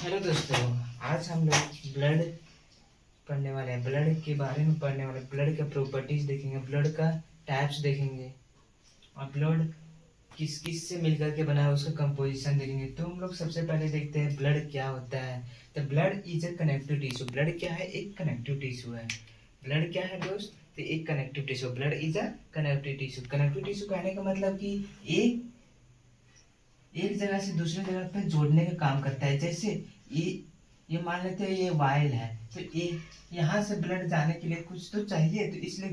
Hello दोस्तों, आज हम लोग ब्लड पढ़ने वाले हैं। ब्लड के बारे में पढ़ने वाले, ब्लड का प्रॉपर्टीज देखेंगे, ब्लड का टाइप्स देखेंगे और ब्लड किस किस से मिलकर के बना है उसका कंपोजिशन देखेंगे। तो हम लोग सबसे पहले देखते हैं ब्लड क्या होता है। तो blood is a connective tissue. Blood क्या है? एक कनेक्टिव टिश्यू है। ब्लड क्या है दोस्त? तो एक connective tissue. Blood is a connective tissue. Connective tissue कहने का मतलब कि एक एक जगह से दूसरे जगह पे जोड़ने का काम करता है। जैसे ये मान लेते हैं ये वायल है, तो ये यहाँ से ब्लड जाने के लिए कुछ तो चाहिए, तो इसलिए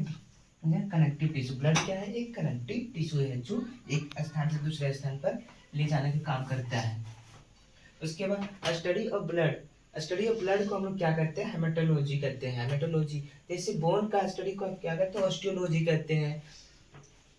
कनेक्टिव टिश्यू। ब्लड क्या है? एक कनेक्टिव टिश्यू है जो एक स्थान से दूसरे स्थान पर ले जाने का काम करता है। उसके बाद study of blood. Study of blood को हम लोग क्या करते हैं? हेमेटोलॉजी कहते हैं। हेमेटोलॉजी जैसे बोन का स्टडी को हम क्या करते हैं? ऑस्टियोलॉजी कहते हैं।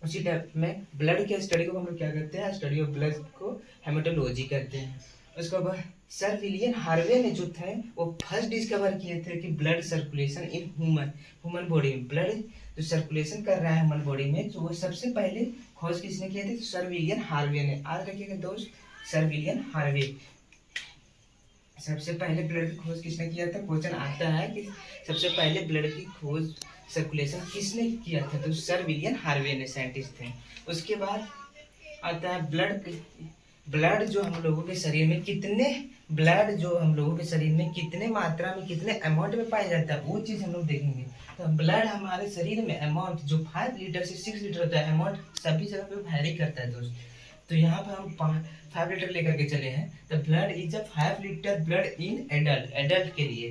उसी टाइप में ब्लड के स्टडी को हम लोग क्या करते हैं? स्टडी ऑफ ब्लड को हेमेटोलॉजी कहते हैं। उसके बाद सर विलियम हार्वे ने जो थे वो फर्स्ट डिस्कवर किए थे कि blood circulation in human body में, ब्लड जो सर्कुलेशन कर रहा है ह्यूमन बॉडी में, तो वो सबसे पहले खोज किसने किए थे? सर विलियम हार्वे ने। याद रखिएगा दोस्त, सर विलियम हार्वे सबसे पहले ब्लड की खोज किसने किया था? क्वेश्चन आता है कि सबसे पहले ब्लड की खोज सर्कुलेशन किसने किया था? तो सर विलियम हार्वे ने, साइंटिस्ट थे। उसके बाद आता है ब्लड जो हम लोगों के शरीर में कितने मात्रा में, कितने अमाउंट में पाया जाता है, वो चीज़ हम लोग देखेंगे। तो ब्लड हमारे शरीर में अमाउंट जो 5 लीटर से 6 लीटर होता है, अमाउंट सभी जगह पे वैरी करता है दोस्त। तो यहाँ पर हम 5 लीटर लेकर के चले हैं। तो blood is a 5 litre blood in adult के लिए।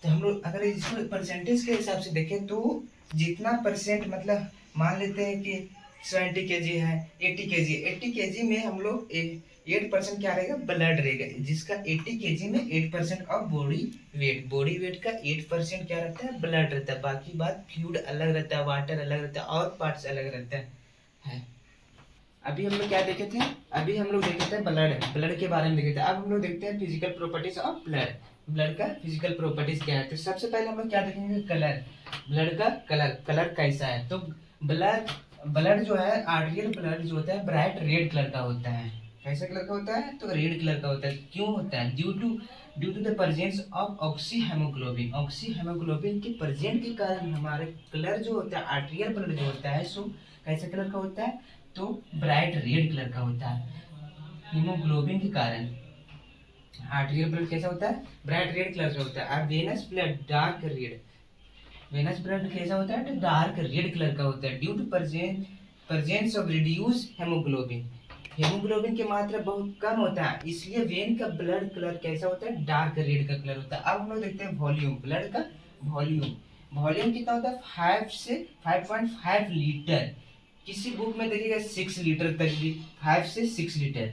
तो हम लोग अगर इसको परसेंटेज के हिसाब से देखें तो जितना परसेंट, मतलब मान लेते हैं कि 70 kg है, 80 kg में हम लोग 8% क्या रहेगा? ब्लड रहेगा, जिसका 80 kg में 8% ऑफ बॉडी वेट का 8% क्या रहता है? ब्लड रहता है। बाकी बात फ्लूइड अलग रहता है, वाटर अलग रहता है और पार्ट्स अलग रहता है। अभी हम लोग क्या देखे थे? अभी हम लोग देखे थे ब्लड के बारे में देखे थे। अब हम लोग देखते हैं physical properties of blood. Blood का फिजिकल प्रॉपर्टीज क्या है? तो सबसे पहले हम लोग क्या देखेंगे? कलर। ब्लड का कलर कैसा है? तो ब्लड जो है, आर्टियल ब्लड जो होता है ब्राइट रेड कलर का होता है। कैसा कलर का होता है? तो रेड कलर का होता है। क्यों होता है? Due to the presence of oxy haemoglobin. Oxy haemoglobin के प्रेजेंट के कारण हमारे कलर जो होता है, आर्टियल ब्लड जो होता है, सो कैसे कलर का होता है? तो ब्राइट रेड कलर का होता है। हीमोग्लोबिन के कारण आर्टियल ब्लड कैसा होता है? ब्राइट रेड कलर का होता है। और venous blood dark red. Venous blood कैसा होता है? तो डार्क रेड कलर का होता है। Due to presence of reduce haemoglobin. Haemoglobin की मात्रा बहुत कम होता है, इसलिए वेन का ब्लड कलर कैसा होता है? डार्क रेड का कलर होता है। अब हम लोग देखते हैं वॉल्यूम। ब्लड का वॉल्यूम कितना होता है? 5 से 5.5 लीटर। किसी बुक में देखिएगा 6 लीटर तक भी, 5 से 6 लीटर।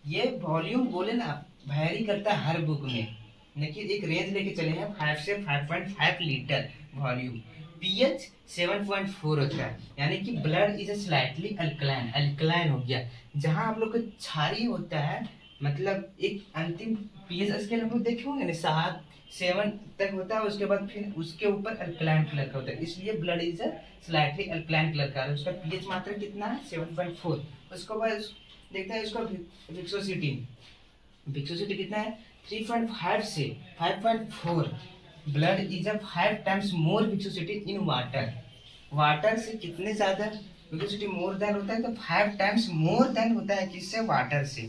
ये वॉल्यूम बोले ना, वैरी करता है हर बुक में, लेकिन एक रेंज लेके चले हैं 5 से 5.5 लीटर वॉल्यूम। पीएच 7.4 होता है, यानी कि ब्लड इज स्लाइटली अल्कलाइन हो गया। जहां हम लोग का क्षारीय होता है, मतलब एक अंतिम पीएच स्केल हम लोग देखे होंगे ना, 7 तक होता है, उसके बाद फिर उसके ऊपर अल्कलाइन कलर का होता है, इसलिए blood is slightly alkaline colour का है। उसका पीएच मात्रा कितना है? 7.4। उसके बाद देखते हैं उसका विस्कोसिटी कितना है? 3.5 से 5.4। Blood is a 5 times more viscosity in water से कितने ज्यादा विस्कोसिटी मोर देन होता है? तो 5 टाइम्स मोर देन होता है किससे? वाटर से।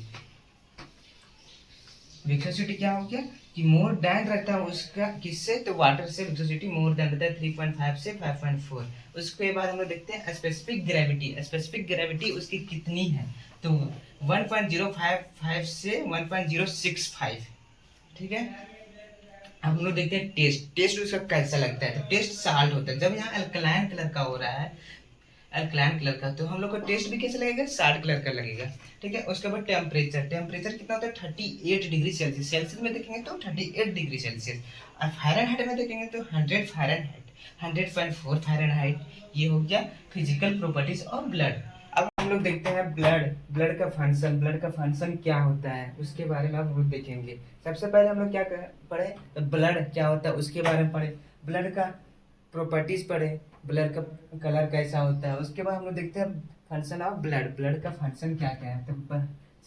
विस्कोसिटी क्या हो गया कि मोर देन रहता है उसका किससे? तो वाटर से विस्कोसिटी मोर देन रहता है 3.5 से 5.4। उसके बाद हम लोग देखते हैं स्पेसिफिक ग्रेविटी उसकी कितनी है? तो 1.055 से 1.065। ठीक है। अब हम लोग देखते हैं टेस्ट उसका कैसा लगता है। तो टेस्ट साल्ट होता है। जब यहाँ अल्कलाइन कलर का हो रहा है, अल्कलाइन कलर का, तो हम लोग का टेस्ट भी कैसा लगेगा? साल्ट कलर का लगेगा। ठीक है। उसके बाद टेम्परेचर कितना होता है? 38 डिग्री सेल्सियस। सेल्सियस में देखेंगे तो 38 डिग्री सेल्सियस। और फ़ारेनहाइट में देखेंगे तो 100 फ़ारेनहाइट, 100.4 फ़ारेनहाइट। ये हो गया फिजिकल प्रॉपर्टीज ऑफ ब्लड। अब हम लोग देखते हैं ब्लड का फंक्शन क्या होता है, उसके बारे में अब हम लोग देखेंगे। सबसे पहले हम लोग क्या पढ़े? तो ब्लड क्या होता है उसके बारे में पढ़े, ब्लड का प्रॉपर्टीज पढ़े, ब्लड का कलर कैसा होता है। उसके बाद हम लोग देखते हैं फंक्शन ऑफ ब्लड का फंक्शन क्या क्या है। तो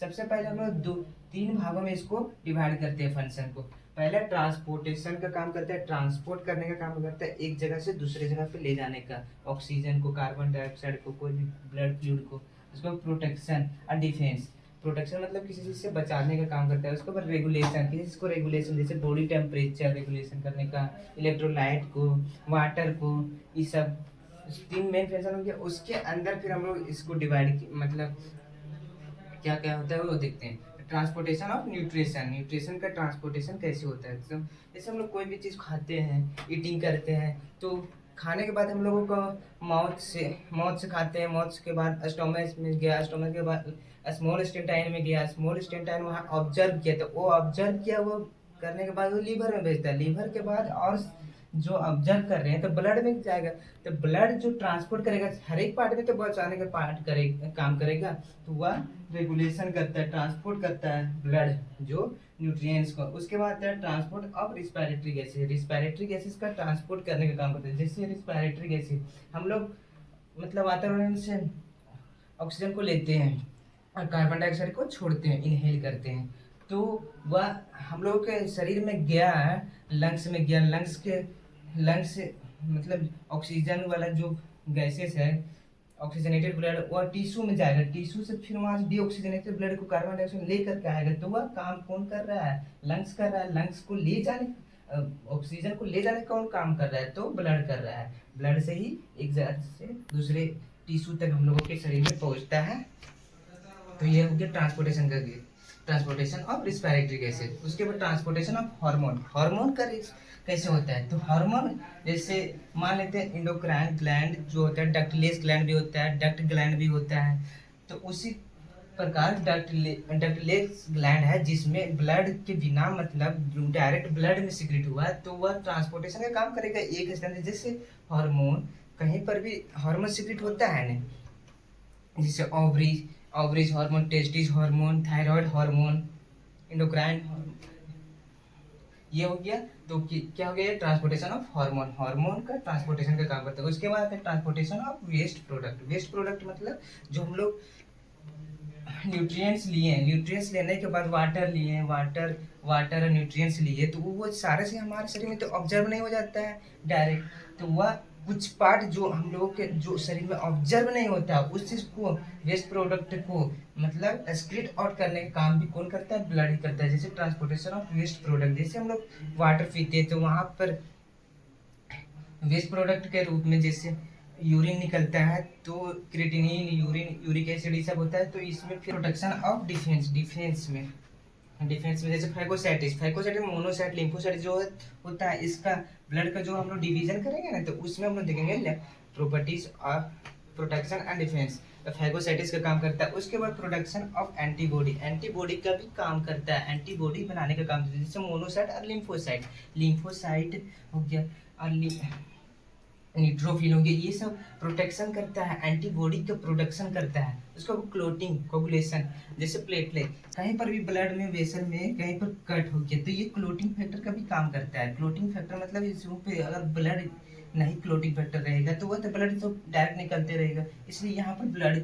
सबसे पहले हम लोग 3 भागों में इसको डिवाइड करते हैं फंक्शन को। पहला ट्रांसपोर्टेशन का काम करता है, ट्रांसपोर्ट करने का काम करता है, एक जगह से दूसरे जगह पे ले जाने का, ऑक्सीजन को, कार्बन डाइऑक्साइड को, कोई भी ब्लड फ्लूइड को। उसको प्रोटेक्शन और डिफेंस। प्रोटेक्शन मतलब किसी चीज से बचाने का काम करता है। उसके बाद रेगुलेशन, किसी चीज को रेगुलेशन, जैसे बॉडी टेम्परेचर रेगुलेशन करने का, इलेक्ट्रोलाइट को, वाटर को, ये सब 3 मेन फंक्शन हो गया। उसके अंदर फिर हम लोग इसको डिवाइड, मतलब क्या क्या होता है वो देखते हैं। ट्रांसपोर्टेशन ऑफ न्यूट्रिशन, न्यूट्रिशन का ट्रांसपोर्टेशन कैसे होता है। तो जैसे हम लोग कोई भी चीज़ खाते हैं, ईटिंग करते हैं, तो खाने के बाद हम लोगों को माउथ से खाते हैं, माउथ के बाद स्टोमच में गया, स्टोमच के बाद स्मॉल स्टेंटाइन में गया, स्मॉल स्टेंटाइन वहाँ ऑब्जर्व किया, तो वो ऑब्जर्व किया, वो करने के बाद वो लीवर में भेजता है, लीवर के बाद और जो ऑब्जर्व कर रहे हैं तो ब्लड में जाएगा, तो ब्लड जो ट्रांसपोर्ट करेगा हर एक पार्ट में, तो बचाने का पार्ट करेगा, काम करेगा, तो वह रेगुलेशन करता है, ट्रांसपोर्ट करता है ब्लड जो न्यूट्रिएंट्स को। उसके बाद आता है transport of respiratory gases, respiratory gases का ट्रांसपोर्ट करने का काम करते हैं। जैसे रिस्पिरेटरी गैसेज हम लोग मतलब वातावरण से ऑक्सीजन को लेते हैं और कार्बन डाइऑक्साइड को छोड़ते हैं, इनहेल करते हैं, तो वह हम लोगों के शरीर में गया, लंग्स में गया, लंग्स से मतलब ऑक्सीजन वाला जो गैसेस है, ऑक्सीजनेटेड ब्लड वह टिश्यू में जाएगा, टिश्यू से फिर वहाँ डीऑक्सीजनेटेड ब्लड को कार्बन डाइऑक्साइड लेकर के आएगा, तो वह काम कौन कर रहा है, लंग्स कर रहा है। लंग्स को ले जाने, ऑक्सीजन को ले जाने कौन काम कर रहा है, तो ब्लड कर रहा है। ब्लड से ही एक जगह से दूसरे टिश्यू तक हम लोगों के शरीर में पहुंचता है। तो ये हो गया ट्रांसपोर्टेशन का, ट्रांसपोर्टेशन ऑफ रिस्पिरेटरी गैसेज। उसके बाद ट्रांसपोर्टेशन ऑफ हार्मोन, हार्मोन का कैसे होता है, तो हार्मोन जैसे मान लेते हैं इंडोक्राइन ग्लैंड जो होता है, डक्टलेस ग्लैंड भी होता है, डक्ट ग्लैंड भी होता है, तो उसी प्रकार डक्टलेस ग्लैंड है जिसमें ब्लड के बिना मतलब डायरेक्ट ब्लड में सिक्रेट हुआ है, तो वह ट्रांसपोर्टेशन का काम करेगा एक स्थान से। जैसे हार्मोन कहीं पर भी हार्मोन सिक्रेट होता है ना, जैसे ovaries hormone, testis hormone, thyroid hormone, endocrine hormone, ये हो गया। तो क्या हो गया, ट्रांसपोर्टेशन ऑफ हार्मोन, हार्मोन का ट्रांसपोर्टेशन का काम करता है। उसके बाद transportation of waste product, waste product मतलब जो हम लोग न्यूट्रिएंट्स लिए, न्यूट्रिएंट्स लेने के बाद वाटर लिए, वाटर और न्यूट्रिएंट्स लिए, तो वो सारे से हमारे शरीर में तो ऑब्जर्व नहीं हो जाता है डायरेक्ट, तो वह कुछ पार्ट जो हम लोगों के जो शरीर में ऑब्जर्व नहीं होता, उस चीज को, वेस्ट प्रोडक्ट को मतलब एक्सक्रीट आउट करने का काम भी कौन करता है, ब्लड ही करता है। जैसे ट्रांसपोर्टेशन ऑफ वेस्ट प्रोडक्ट, जैसे हम लोग वाटर पीते हैं तो वहां पर वेस्ट प्रोडक्ट के रूप में जैसे यूरिन निकलता है, तो क्रिएटिनिन, यूरिन, यूरिक एसिड ये सब होता है, तो इसमें फिर प्रोटेक्शन ऑफ डिफेंस में जैसे फैगोसाइटिस मोनोसाइट, लिम्फोसाइट जो होता है, इसका ब्लड का जो हम लोग डिवीजन करेंगे ना, तो उसमें हम लोग देखेंगे properties of protection and defence, तो फैगोसाइटिस का काम करता है। उसके बाद प्रोडक्शन ऑफ एंटीबॉडी, एंटीबॉडी का भी काम करता है, एंटीबॉडी बनाने का काम करता है, जैसे मोनोसाइट और लिम्फोसाइट हो गया, और न्यूट्रोफिल हो गया, ये सब प्रोटेक्शन करता है, एंटीबॉडी का प्रोडक्शन करता है। उसका क्लोटिंग, कोगुलेशन, जैसे प्लेटलेट कहीं पर भी ब्लड में, वेसल में कहीं पर कट हो गया, तो ये क्लोटिंग फैक्टर का भी काम करता है। क्लोटिंग फैक्टर मतलब इसमें पे अगर ब्लड नहीं क्लोटिंग फैक्टर रहेगा तो वह तो ब्लड तो डायरेक्ट निकलते रहेगा, इसलिए यहाँ पर ब्लड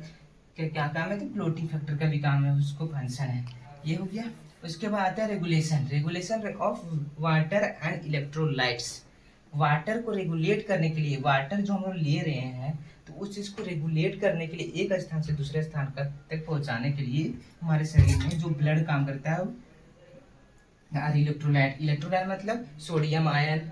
का क्या काम है, तो क्लोटिंग फैक्टर का भी काम है, उसको फंक्शन है, ये हो गया। उसके बाद आता है regulation of water and electrolytes. Water को रेगुलेट करने के लिए, वाटर जो हम लोग ले रहे हैं, तो उस चीज को रेगुलेट करने के लिए एक स्थान से दूसरे स्थान तक पहुंचाने के लिए हमारे शरीर में जो ब्लड काम करता है और इलेक्ट्रोलाइट मतलब sodium ion,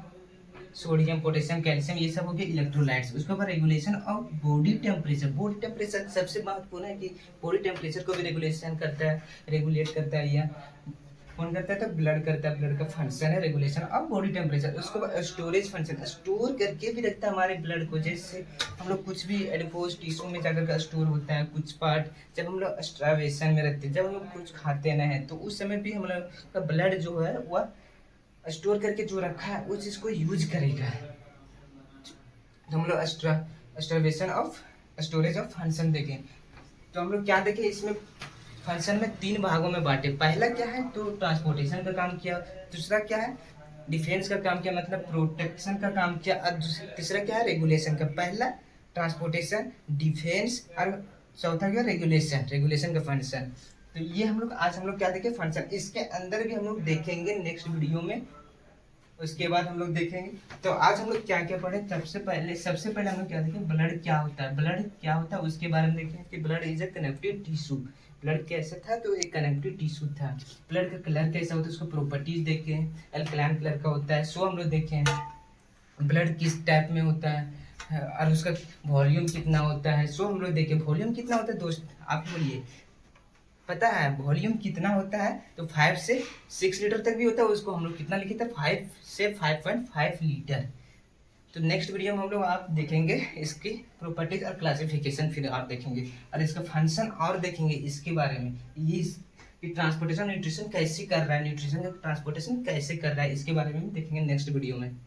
sodium, potassium, calcium, ये सब हो गए इलेक्ट्रोलाइट्स। उसके बाद रेगुलेशन ऑफ बॉडी टेम्परेचर सबसे महत्वपूर्ण है कि बॉडी टेम्परेचर को भी रेगुलेशन करता है, रेगुलेट करता है, या कौन करता है, तो ब्लड करता है, ब्लड का फंक्शन है रेगुलेशन ऑफ बॉडी टेम्परेचर। उसके बाद स्टोरेज फंक्शन, स्टोर करके भी रखता है हमारे ब्लड को, जैसे हम लोग कुछ भी एडिपोज टिश्यू में जाकर का स्टोर होता है कुछ पार्ट, जब हम लोग स्ट्रावेशन में रहते हैं, जब हम लोग कुछ खाते ना है, तो उस समय भी हम लोग का ब्लड जो है वह स्टोर करके जो रखा है उस चीज को यूज करेगा। तो हम लोग स्टोरेज ऑफ फंक्शन देखें, तो हम लोग क्या देखें, इसमें फंक्शन में 3 भागों में बांटे। पहला क्या है, तो ट्रांसपोर्टेशन का काम किया, दूसरा क्या है, डिफेंस का काम किया मतलब प्रोटेक्शन का काम किया, और तीसरा क्या है, रेगुलेशन का। पहला ट्रांसपोर्टेशन, डिफेंस, और चौथा क्या, रेगुलेशन का फंक्शन। तो ये हम लोग आज हम लोग क्या देखें फंक्शन, इसके अंदर भी हम लोग देखेंगे नेक्स्ट वीडियो में। उसके बाद हम लोग देखेंगे। तो आज हम लोग क्या क्या पढ़े, सबसे पहले हम लोग क्या देखें, ब्लड क्या होता है, ब्लड क्या होता है उसके बारे में देखें कि blood is a connective tissue. Blood कैसे था, तो एक कनेक्टिव टिश्यू था। ब्लड का कलर कैसा होता है, उसको प्रॉपर्टीज देखें, अल्कलाइन कलर का होता है, सो हम लोग देखें ब्लड किस टाइप में होता है और उसका वॉल्यूम कितना होता है, सो हम लोग देखें वॉल्यूम कितना होता है दोस्त, आप बोलिए पता है वॉल्यूम कितना होता है, तो 5 से 6 लीटर तक भी होता है, उसको हम लोग कितना लिखे थे 5 से 5.5 लीटर। तो नेक्स्ट वीडियो में हम लोग आप देखेंगे इसकी प्रॉपर्टीज और क्लासिफिकेशन, फिर आप देखेंगे और इसका फंक्शन और देखेंगे इसके बारे में, ये ट्रांसपोर्टेशन न्यूट्रिशन कैसे कर रहा है, न्यूट्रिशन का ट्रांसपोर्टेशन कैसे कर रहा है, इसके बारे में भी देखेंगे नेक्स्ट वीडियो में।